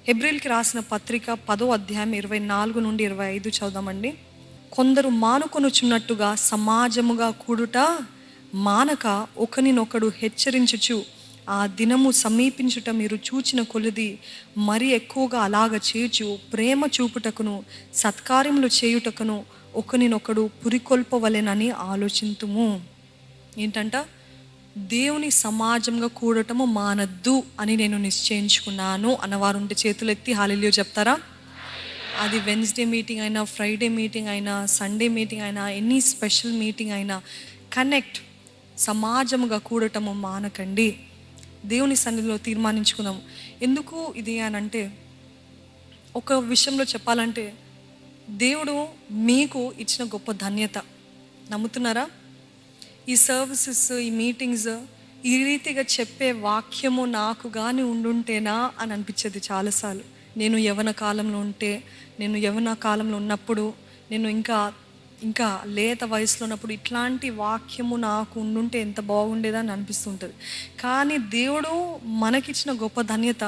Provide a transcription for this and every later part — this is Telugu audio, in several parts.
హెబ్రీల్కి రాసిన పత్రిక 10వ అధ్యాయం 24 నుండి 25 చదుదామండి. కొందరు మానుకొనుచున్నట్టుగా సమాజముగా కూడుట మానక ఒకనినొకడు హెచ్చరించుచు ఆ దినము సమీపించుట మీరు చూచిన కొలది మరి ఎక్కువగా అలాగ చేయుచు ప్రేమ చూపుటకును సత్కార్యములు చేయుటకును ఒకనినొకడు పురికొల్పవలెనని ఆలోచింతుము. ఏంటంట? దేవుని సమాజంగా కూడటము మానద్దు అని నేను నిశ్చయించుకున్నాను అన్నవారు ఉంటే చేతులు ఎత్తి హల్లెలూయా చెప్తారా? అది వెన్స్డే మీటింగ్ అయినా, ఫ్రైడే మీటింగ్ అయినా, సండే మీటింగ్ అయినా, ఎనీ స్పెషల్ మీటింగ్ అయినా కనెక్ట్, సమాజముగా కూడటము మానకండి. దేవుని సన్నిధిలో తీర్మానించుకుందాము. ఎందుకు ఇది అని అంటే, ఒక విషయంలో చెప్పాలంటే దేవుడు మీకు ఇచ్చిన గొప్ప ధన్యత. నమ్ముతున్నారా? ఈ సర్వీసెస్, ఈ మీటింగ్స్, ఈ రీతిగా చెప్పే వాక్యము నాకు కానీ ఉండుంటేనా అని అనిపించేది చాలాసార్లు. నేను యవ్వన కాలంలో ఉంటే, నేను యవ్వన కాలంలో ఉన్నప్పుడు, నేను ఇంకా లేత వయసులో ఉన్నప్పుడు ఇట్లాంటి వాక్యము నాకు ఉండుంటే ఎంత బాగుండేదని అనిపిస్తుంటుంది. కానీ దేవుడు మనకిచ్చిన గొప్ప ధన్యత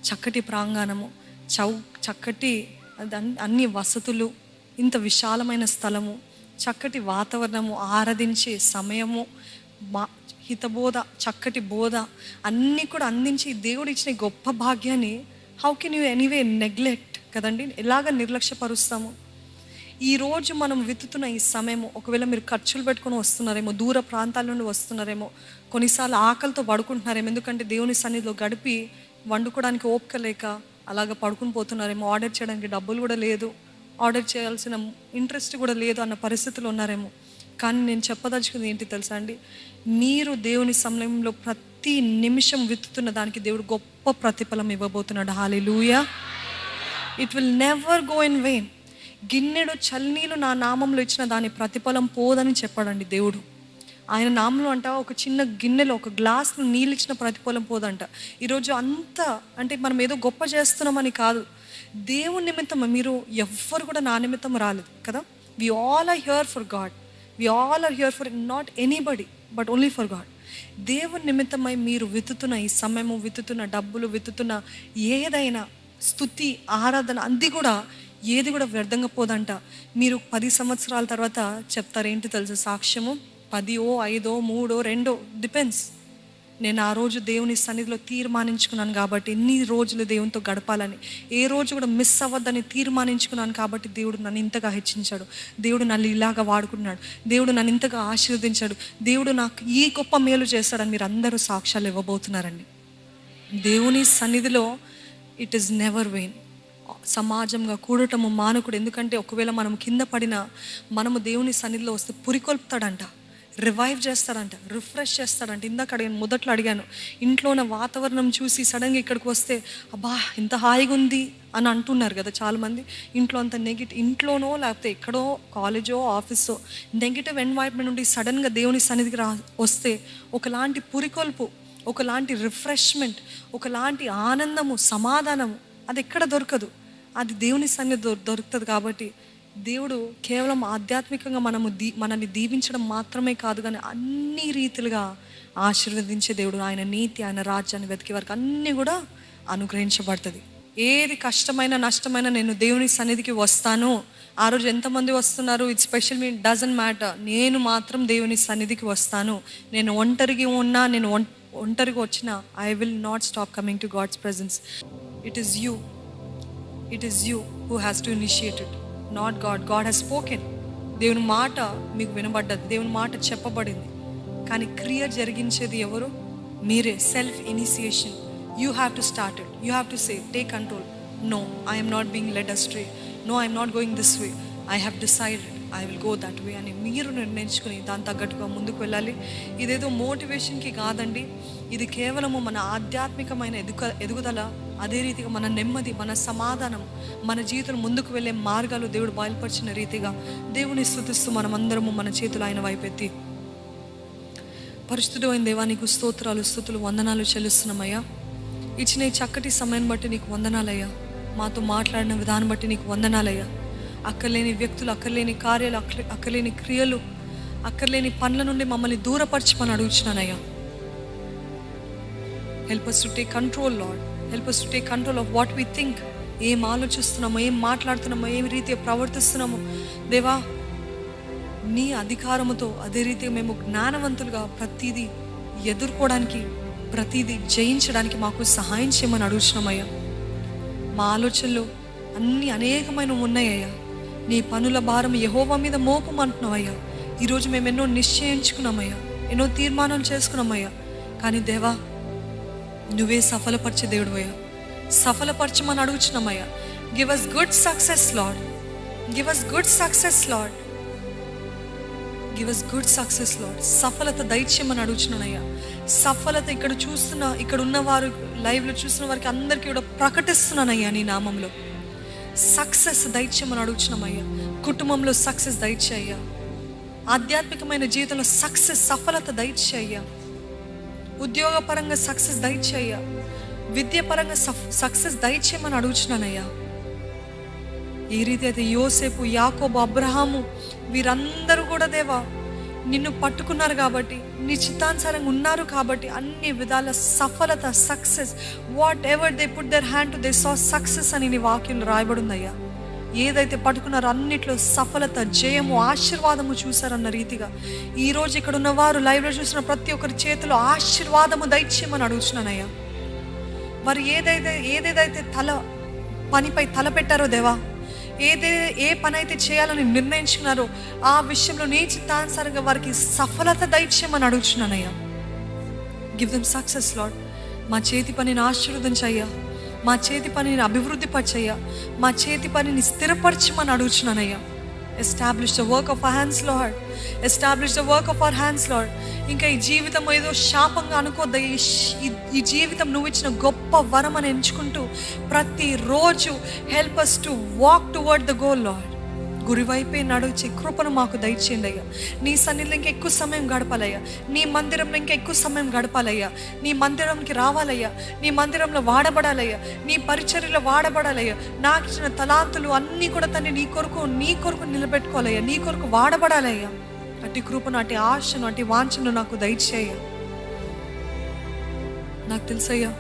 చక్కటి ప్రాంగణము, చక్కటి అన్ని వసతులు, ఇంత విశాలమైన స్థలము, చక్కటి వాతావరణము, ఆరాధించే సమయము, హితబోధ, చక్కటి బోధ అన్నీ కూడా అందించి దేవుడు ఇచ్చిన గొప్ప భాగ్యాన్ని how can you anyway neglect కదండి? ఎలాగ నిర్లక్ష్యపరుస్తాము? ఈరోజు మనం విత్తుతున్న ఈ సమయము, ఒకవేళ మీరు ఖర్చులు పెట్టుకొని వస్తున్నారేమో, దూర ప్రాంతాల నుండి వస్తున్నారేమో, కొన్నిసార్లు ఆకలితో పడుకుంటున్నారేమో, ఎందుకంటే దేవుని సన్నిధిలో గడిపి వండుకోవడానికి ఓపిక లేక అలాగ పడుకుని పోతున్నారేమో, ఆర్డర్ చేయడానికి డబ్బులు కూడా లేదు, ఆర్డర్ చేయాల్సిన ఇంట్రెస్ట్ కూడా లేదు అన్న పరిస్థితులు ఉన్నారేమో. కానీ నేను చెప్పదలుచుకుంది ఏంటి తెలుసా అండి? మీరు దేవుని సమయంలో ప్రతి నిమిషం విత్తుతున్న దానికి దేవుడు గొప్ప ప్రతిఫలం ఇవ్వబోతున్నాడు. Hallelujah! It will never go in vain. గిన్నెడు చల్లనీళ్ళు నా నామంలో ఇచ్చిన దాని ప్రతిఫలం పోదని చెప్పాడండి దేవుడు. ఆయన నామంలో అంట ఒక చిన్న గిన్నెలో ఒక గ్లాస్లో నీళ్ళు ఇచ్చిన ప్రతిఫలం పోదంట. ఈరోజు అంతా అంటే మనం ఏదో గొప్ప చేస్తున్నామని కాదు, దేవుని నిమిత్తం. మీరు ఎవ్వరు కూడా నా నిమిత్తం రాలేదు కదా. We all are here for God. We all are here for not anybody but only for God. దేవుని నిమిత్తమై మీరు విత్తుతున్న ఈ సమయము, విత్తుతున్న డబ్బులు, విత్తుతున్న ఏదైనా స్తుతి, ఆరాధన, ఏది కూడా వ్యర్థంగా పోదంట. మీరు 10 సంవత్సరాల తర్వాత చెప్తారు ఏంటి తెలుసు? సాక్ష్యము 10, 5, 3, 2 డిపెండ్స్. నేను ఆ రోజు దేవుని సన్నిధిలో తీర్మానించుకున్నాను కాబట్టి, ఎన్ని రోజులు దేవునితో గడపాలని, ఏ రోజు కూడా మిస్ అవ్వద్దని తీర్మానించుకున్నాను కాబట్టి దేవుడు నన్ను ఇంతగా హెచ్చించాడు, దేవుడు నన్ను ఇలాగా వాడుకున్నాడు, దేవుడు నన్ను ఇంతగా ఆశీర్వదించాడు, దేవుడు నాకు ఈ గొప్ప మేలు చేస్తాడని మీరు అందరూ సాక్ష్యాలు ఇవ్వబోతున్నారండి. దేవుని సన్నిధిలో ఇట్ ఈస్ నెవర్ వెయిన్. సమాజంగా కూడటము మానకుడు. ఎందుకంటే ఒకవేళ మనం కింద పడినా మనము దేవుని సన్నిధిలో వస్తే పురికొల్పుతాడంట, రివైవ్ చేస్తాడంట, రిఫ్రెష్ చేస్తాడంట. ఇందాక మొదట్లో అడిగాను, ఇంట్లో ఉన్న వాతావరణం చూసి సడన్గా ఇక్కడికి వస్తే అబ్బా ఇంత హాయిగా ఉంది అని అంటున్నారు కదా చాలామంది. ఇంట్లో అంత ఇంట్లోనో లేకపోతే ఎక్కడో కాలేజో ఆఫీసో నెగిటివ్ ఎన్వైర్న్మెంట్ నుండి సడన్గా దేవుని సన్నిధికి వస్తే ఒకలాంటి పురికొల్పు, ఒకలాంటి రిఫ్రెష్మెంట్, ఒకలాంటి ఆనందము, సమాధానము అది ఎక్కడ దొరకదు. అది దేవుని సన్నిధి దొరుకుతుంది. కాబట్టి దేవుడు కేవలం ఆధ్యాత్మికంగా మనల్ని దీవించడం మాత్రమే కాదు, కానీ అన్ని రీతిలుగా ఆశీర్వదించే దేవుడు. ఆయన నీతి, ఆయన రాజ్యాన్ని వెతికే వరకు అన్నీ కూడా అనుగ్రహించబడుతుంది. ఏది కష్టమైన, నష్టమైన నేను దేవుని సన్నిధికి వస్తాను. ఆ రోజు ఎంతమంది వస్తున్నారు, it special me doesn't matter. నేను మాత్రం దేవుని సన్నిధికి వస్తాను. నేను ఒంటరిగా ఉన్నా, నేను ఒంటరిగా వచ్చినా, I will not stop coming to God's presence. It is you who has to initiate it, not God. God has spoken. దేవుని మాట మీకు వినబడ్డది, దేవుని మాట చెప్పబడింది, కానీ క్రియ జరిగించేది ఎవరు? మీరే. Self initiation. You have to start it. You have to say, take control. No, I am not being led astray. No, I am not going this way. I have decided I will go that way అని మీరు నిర్ణయించుకుని దాని తగ్గట్టుగా ముందుకు వెళ్ళాలి. ఇదేదో మోటివేషన్కి కాదండి, ఇది కేవలము మన ఆధ్యాత్మికమైన ఎదుగుదల, అదే రీతిగా మన నెమ్మది, మన సమాధానం, మన జీవితం ముందుకు వెళ్ళే మార్గాలు దేవుడు బయలుపరిచిన రీతిగా దేవుని స్తుతిస్తూ మనమందరము మన చేతులు ఆయన వైపెత్తి, పరిశుద్ధుడైన దేవా నీకు స్తోత్రాలు, స్తుతులు, వందనాలు చెల్లిస్తున్నామయ్యా. ఇచ్చిన ఈ చక్కటి సమయం బట్టి నీకు వందనాలయ్యా. మాతో మాట్లాడిన విధానం బట్టి నీకు వందనాలయ్యా. అక్కర్లేని వ్యక్తులు, అక్కర్లేని కార్యాలు, అక్కర్లేని క్రియలు, అక్కర్లేని పనుల నుండి మమ్మల్ని దూరపరచమని అడుగుచున్నానయ్యా. Help us to take control, Lord. Help us to take control of what we think. ఏం ఆలోచిస్తున్నామో, ఏం మాట్లాడుతున్నామో, ఏ రీతిగా ప్రవర్తిస్తున్నామో దేవా, నీ అధికారముతో అదే రీతిగా మేము జ్ఞానవంతులుగా ప్రతిదీ ఎదుర్కోవడానికి, ప్రతిదీ జయించడానికి మాకు సహాయం చేయమని అడుగుతున్నామయ్యా. మా ఆలోచనలు అన్నీ అనేకమైనవి ఉన్నాయ్యా. నీ పనుల భారం యెహోవా మీద మోపమంటున్నావయ్యా. ఈరోజు మేము ఎన్నో నిశ్చయించుకున్నామయ్యా, ఎన్నో తీర్మానాలు చేసుకున్నామయ్యా. కానీ దేవా, నువ్వే సఫలపరిచే దేవుడు అయ్యా. సఫలపరచమని అడుగుచున్నామయ్యా. Give us good success Lord, give us good success Lord, give us good success Lord. సఫలత దయచేయమని అడుగుచున్నానయ్యా. సఫలత ఇక్కడ ఉన్నవారు, లైవ్లో చూస్తున్న వారికి అందరికీ కూడా ప్రకటిస్తున్నానయ్యా నీ నామంలో. సక్సెస్ దయచేయమని అడుగుచున్నామయ్యా. కుటుంబంలో సక్సెస్ దయచేయ్యా. ఆధ్యాత్మికమైన జీవితంలో సక్సెస్, సఫలత దయచేయ్యా. ఉద్యోగపరంగా సక్సెస్ దయచేయ్యా. విద్యాపరంగా సక్సెస్ దయచేయమని అడుగుచున్నానయ్యా. ఏ రీతి అయితే యోసేపు, యాకోబు, అబ్రహాము వీరందరూ కూడా దేవా నిన్ను పట్టుకున్నారు కాబట్టి, నీ చిత్తానుసారంగా ఉన్నారు కాబట్టి అన్ని విధాల సఫలత, success, what ever they put there hand to they saw success అని నీ వాక్యంలో రాయబడిందయ్యా. ఏదైతే పట్టుకున్నారో అన్నిట్లో సఫలత, జయము, ఆశీర్వాదము చూసారన్న రీతిగా ఈరోజు ఇక్కడ ఉన్నవారు, లైవ్లో చూసిన ప్రతి ఒక్కరి చేతిలో ఆశీర్వాదము దయచేయమని అడుగుతున్నానయ్యా. వారు ఏదేదైతే పనిపై తలపెట్టారో దేవా, ఏ పని అయితే చేయాలని నిర్ణయించుకున్నారో ఆ విషయంలో నీ చిత్తానుసారంగా వారికి సఫలత దయచేయమని అడుగుతున్నానయ్యా. Give them success Lord. మా చేతి పనిని ఆశీర్వదించయ్యా. మా చేతి పనిని అభివృద్ధి పరచయ్యా. మా చేతి పనిని స్థిరపరచమని అడుగుతున్నానయ్యా. Establish the work of our hands Lord, establish the work of our hands Lord. ఇంకా ఈ జీవితం ఏదో శాపంగా అనుకోద్దా. ఈ జీవితం నువ్వు ఇచ్చిన గొప్ప వరం అని ఎంచుకుంటూ ప్రతిరోజు help us to walk toward the goal Lord. గురివైపే నడిచే కృపను మాకు దయచేయండి అయ్యా. నీ సన్నిధిలో ఇంకా ఎక్కువ సమయం గడపాలయ్యా. నీ మందిరంలో ఇంకా ఎక్కువ సమయం గడపాలయ్యా. నీ మందిరంకి రావాలయ్యా. నీ మందిరంలో వాడబడాలయ్యా. నీ పరిచర్యలో వాడబడాలయ్యా. నాకు ఇచ్చిన తలాంతులు అన్నీ కూడా తన్ని నీ కొరకు నిలబెట్టుకోవాలయ్యా. నీ కొరకు వాడబడాలయ్యా. అటు కృపను, అటు ఆశను, అటు వాంఛను నాకు దయచేయ. నాకు తెలుసయ్యా,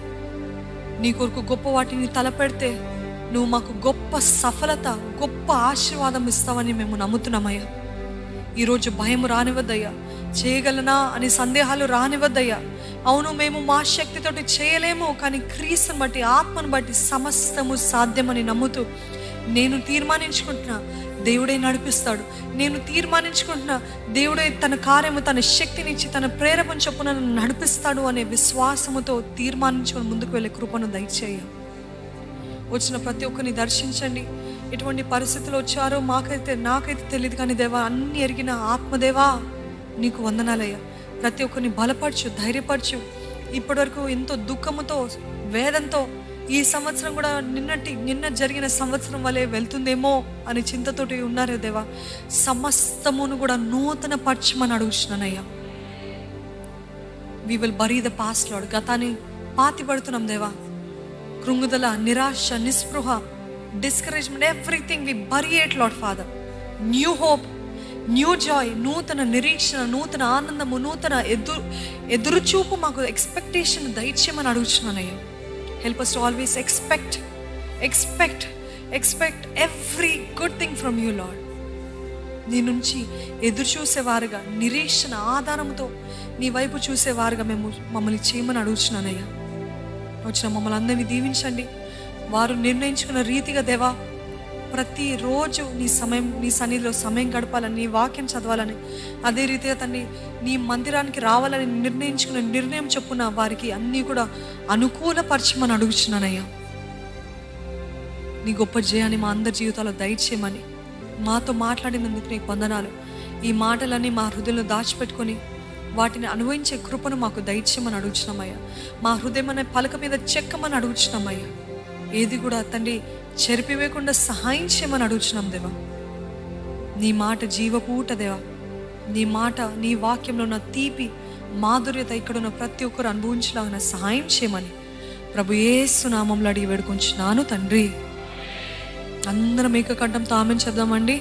నీ కొరకు గొప్ప వాటిని తలపెడితే నువ్వు మాకు గొప్ప సఫలత, గొప్ప ఆశీర్వాదం ఇస్తావని మేము నమ్ముతున్నామయ్యా. ఈరోజు భయం రానివద్దయ్యా. చేయగలనా అని సందేహాలు రానివద్దయ్యా. అవును, మేము మా శక్తితోటి చేయలేము, కానీ క్రీస్తుని బట్టి, ఆత్మను బట్టి సమస్తము సాధ్యమని నమ్ముతూ నేను తీర్మానించుకుంటున్నా, దేవుడే నడిపిస్తాడు. నేను తీర్మానించుకుంటున్నా, దేవుడే తన కార్యము, తన శక్తినిచ్చి, తన ప్రేరేపణ చొప్పున నడిపిస్తాడు అనే విశ్వాసముతో తీర్మానించుకొని ముందుకు వెళ్ళే కృపను దయచేయ. వచ్చిన ప్రతి ఒక్కరిని దర్శించండి. ఎటువంటి పరిస్థితులు వచ్చారో నాకైతే తెలియదు, కానీ దేవా అన్ని ఎరిగిన ఆత్మదేవా నీకు వందనాలయ్యా. ప్రతి ఒక్కరిని బలపరచు, ధైర్యపరచు. ఇప్పటివరకు ఎంతో దుఃఖముతో, వేదంతో ఈ సంవత్సరం కూడా నిన్న జరిగిన సంవత్సరం వలె వెళ్తుందేమో అని చింతతోటి ఉన్నారు దేవా. సమస్తమును కూడా నూతన పరచమని అడుగుతున్నానయ్యా. We will bury the past Lord. గతాన్ని పాతి పడుతున్నాం దేవా. కృంగుదల, నిరాశ, నిస్పృహ, discouragement, everything we bury it Lord Father. New hope, new joy, నూతన నిరీక్షణ, నూతన ఆనందము, నూతన ఎదురుచూపు, మాకు ఎక్స్పెక్టేషన్ దయచేయమని అడుగుతున్నానయ్యా. Help us to always expect every good thing from you, Lord. నీ నుంచి ఎదురు చూసేవారుగా, నిరీక్షణ ఆధారంతో నీ వైపు చూసేవారుగా మమ్మల్ని చేయమని అడుగుతున్నానయ్యా. వచ్చిన మమ్మల్ని అందరినీ దీవించండి. వారు నిర్ణయించుకున్న రీతిగా దేవా ప్రతిరోజు నీ సన్నిధిలో సమయం గడపాలని, నీ వాక్యం చదవాలని, అదే రీతిగా తండ్రి నీ మందిరానికి రావాలని నిర్ణయించుకున్న నిర్ణయం చొప్పున వారికి అన్నీ కూడా అనుకూలపరచమని అడుగుతున్నానయ్యా. నీ గొప్ప జయాన్ని మా అందరి జీవితాల్లో దయచేయమని, మాతో మాట్లాడినందుకు నీకు వందనాలు. ఈ మాటలన్నీ మా హృదయంలో దాచిపెట్టుకొని వాటిని అనుభవించే కృపను మాకు దయచేయమని అడుగుతున్నామయ్యా. మా హృదయం అనే పలక మీద చెక్కమని అడుగుతున్నామయ్యా. ఏది కూడా తండ్రి చెరిపివేయకుండా సహాయం చేయమని అడుగుతున్నాం దేవా. నీ మాట జీవపూట దేవా. నీ మాట, నీ వాక్యంలో ఉన్న తీపి మాధుర్యత ఇక్కడున్న ప్రతి ఒక్కరు అనుభవించలాగిన సహాయం చేయమని ప్రభు యేసు నామములో అడిగి వేడుకొంచున్నాను తండ్రి. అందరం ఏకకంఠంతో ఆమేన్ చెప్దామండి.